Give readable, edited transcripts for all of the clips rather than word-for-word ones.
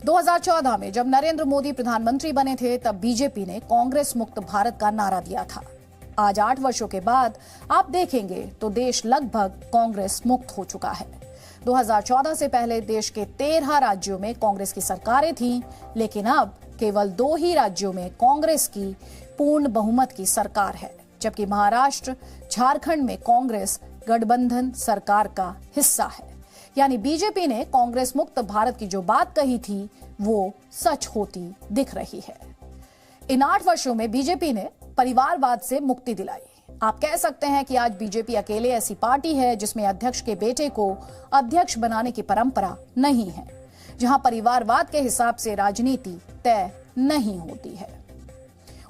2014 में जब नरेंद्र मोदी प्रधानमंत्री बने थे तब बीजेपी ने कांग्रेस मुक्त भारत का नारा दिया था। आज 8 वर्षों के बाद आप देखेंगे तो देश लगभग कांग्रेस मुक्त हो चुका है। 2014 से पहले देश के 13 राज्यों में कांग्रेस की सरकारें थीं, लेकिन अब केवल 2 ही राज्यों में कांग्रेस की पूर्ण बहुमत की सरकार है, जबकि महाराष्ट्र, झारखंड में कांग्रेस गठबंधन सरकार का हिस्सा है। यानी बीजेपी ने कांग्रेस मुक्त भारत की जो बात कही थी वो सच होती दिख रही है। इन 8 वर्षों में बीजेपी ने परिवारवाद से मुक्ति दिलाई। आप कह सकते हैं कि आज बीजेपी अकेले ऐसी पार्टी है जिसमें अध्यक्ष के बेटे को अध्यक्ष बनाने की परंपरा नहीं है, जहां परिवारवाद के हिसाब से राजनीति तय नहीं होती है।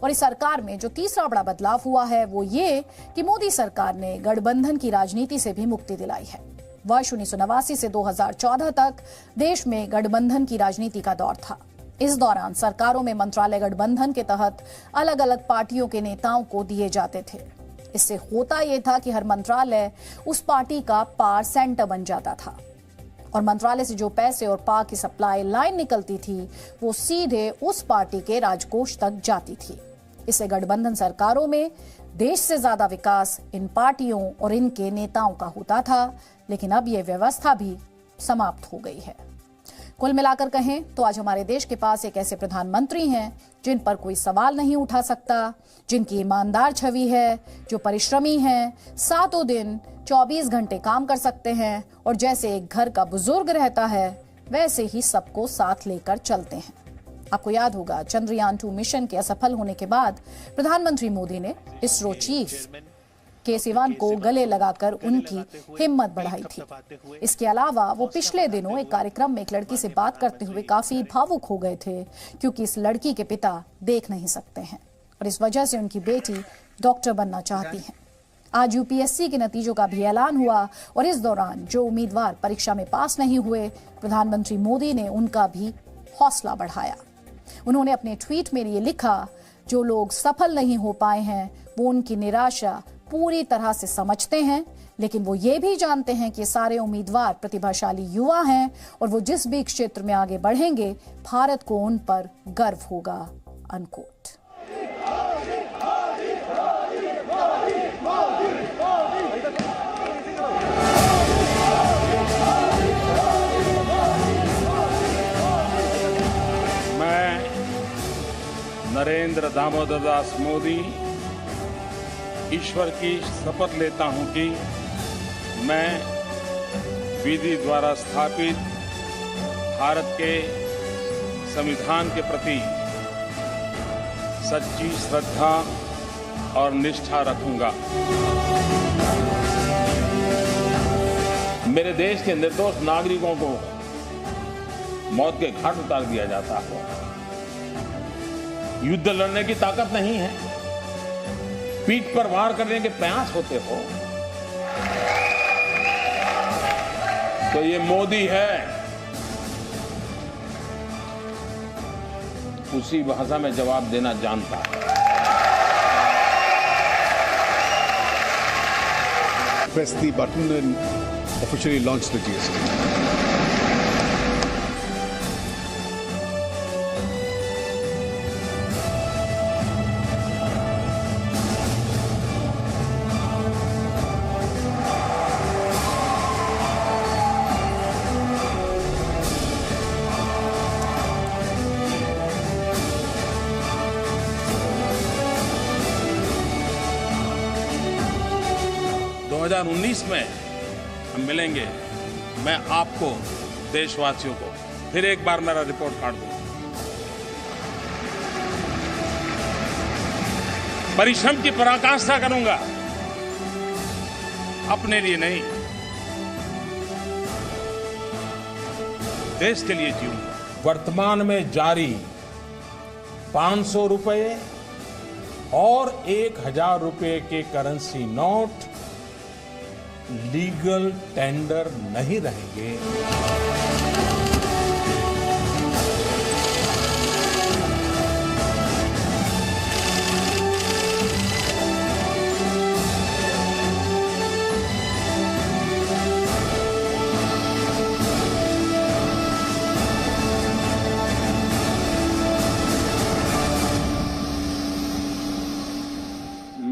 और इस सरकार में जो तीसरा बड़ा बदलाव हुआ है वो ये कि मोदी सरकार ने गठबंधन की राजनीति से भी मुक्ति दिलाई है। वर्ष 1989 से 2014 तक देश में गठबंधन की राजनीति का दौर था। इस दौरान सरकारों में मंत्रालय गठबंधन के तहत अलग अलग पार्टियों के नेताओं को दिए जाते थे। इससे होता यह था कि हर मंत्रालय उस पार्टी का पावर सेंटर बन जाता था और मंत्रालय से जो पैसे और पावर की सप्लाई लाइन निकलती थी वो सीधे उस पार्टी के राजकोष तक जाती थी। इससे गठबंधन सरकारों में देश से ज्यादा विकास इन पार्टियों और इनके नेताओं का होता था, लेकिन अब यह व्यवस्था भी समाप्त हो गई है। कुल मिलाकर कहें तो आज हमारे देश के पास एक ऐसे प्रधानमंत्री हैं जिन पर कोई सवाल नहीं उठा सकता, जिनकी ईमानदार छवि है, जो परिश्रमी हैं, 7 दिन 24 घंटे काम कर सकते हैं और जैसे एक घर का बुजुर्ग रहता है वैसे ही सबको साथ लेकर चलते हैं। आपको याद होगा चंद्रयान 2 मिशन के असफल होने के बाद प्रधानमंत्री मोदी ने इसरो चीफ के सिवान को गले लगाकर उनकी हिम्मत बढ़ाई थी। इसके अलावा वो पिछले दिनों एक कार्यक्रम में एक लड़की से बात करते हुए काफी भावुक हो गए थे, क्योंकि इस लड़की के पिता देख नहीं सकते हैं और इस वजह से उनकी बेटी डॉक्टर बनना चाहती हैं। आज यूपीएससी के नतीजों का भी ऐलान हुआ और इस दौरान जो उम्मीदवार परीक्षा में पास नहीं हुए, प्रधानमंत्री मोदी ने उनका भी हौसला बढ़ाया। उन्होंने अपने ट्वीट में ये लिखा, जो लोग सफल नहीं हो पाए हैं वो उनकी निराशा पूरी तरह से समझते हैं, लेकिन वो ये भी जानते हैं कि सारे उम्मीदवार प्रतिभाशाली युवा हैं और वो जिस भी क्षेत्र में आगे बढ़ेंगे भारत को उन पर गर्व होगा। अनकोट। मैं नरेंद्र दामोदर दास मोदी ईश्वर की शपथ लेता हूं कि मैं विधि द्वारा स्थापित भारत के संविधान के प्रति सच्ची श्रद्धा और निष्ठा रखूंगा। मेरे देश के निर्दोष नागरिकों को मौत के घाट उतार दिया जाता हो, युद्ध लड़ने की ताकत नहीं है, पीठ पर वार करने के प्रयास होते हो, तो ये मोदी है। उसी भाषा में जवाब देना जानता है। Press the button and officially launch the GST. दो 2019 में हम मिलेंगे। मैं आपको, देशवासियों को फिर एक बार मेरा रिपोर्ट कार्ड दूंगा। परिश्रम की पराकाष्ठा करूंगा, अपने लिए नहीं, देश के लिए जीऊंगा। वर्तमान में जारी 500 रुपए और 1000 रुपए के करेंसी नोट लीगल टेंडर नहीं रहेंगे।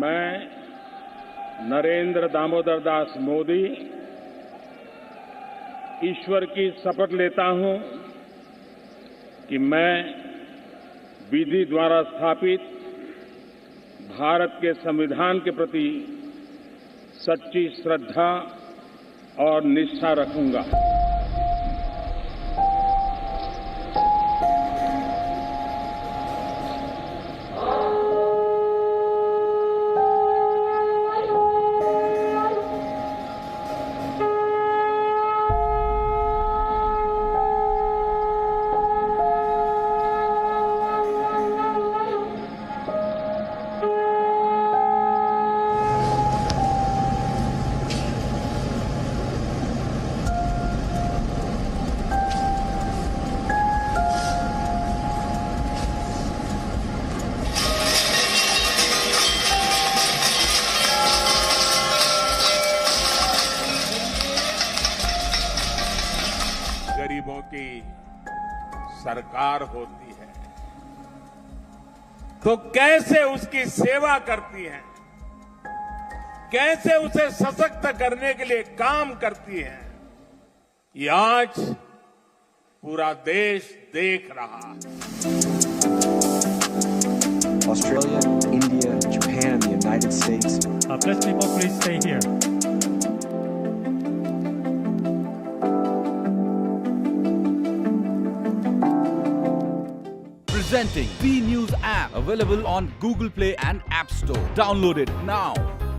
मैं नरेंद्र दामोदर दास मोदी ईश्वर की शपथ लेता हूं कि मैं विधि द्वारा स्थापित भारत के संविधान के प्रति सच्ची श्रद्धा और निष्ठा रखूंगा। गरीबों की सरकार होती है तो कैसे उसकी सेवा करती है, कैसे उसे सशक्त करने के लिए काम करती है, ये आज पूरा देश देख रहा है। Australia, India, Japan, and the United States. Please people, please stay here. Presenting B News app, available on Google Play and App Store. Download it now.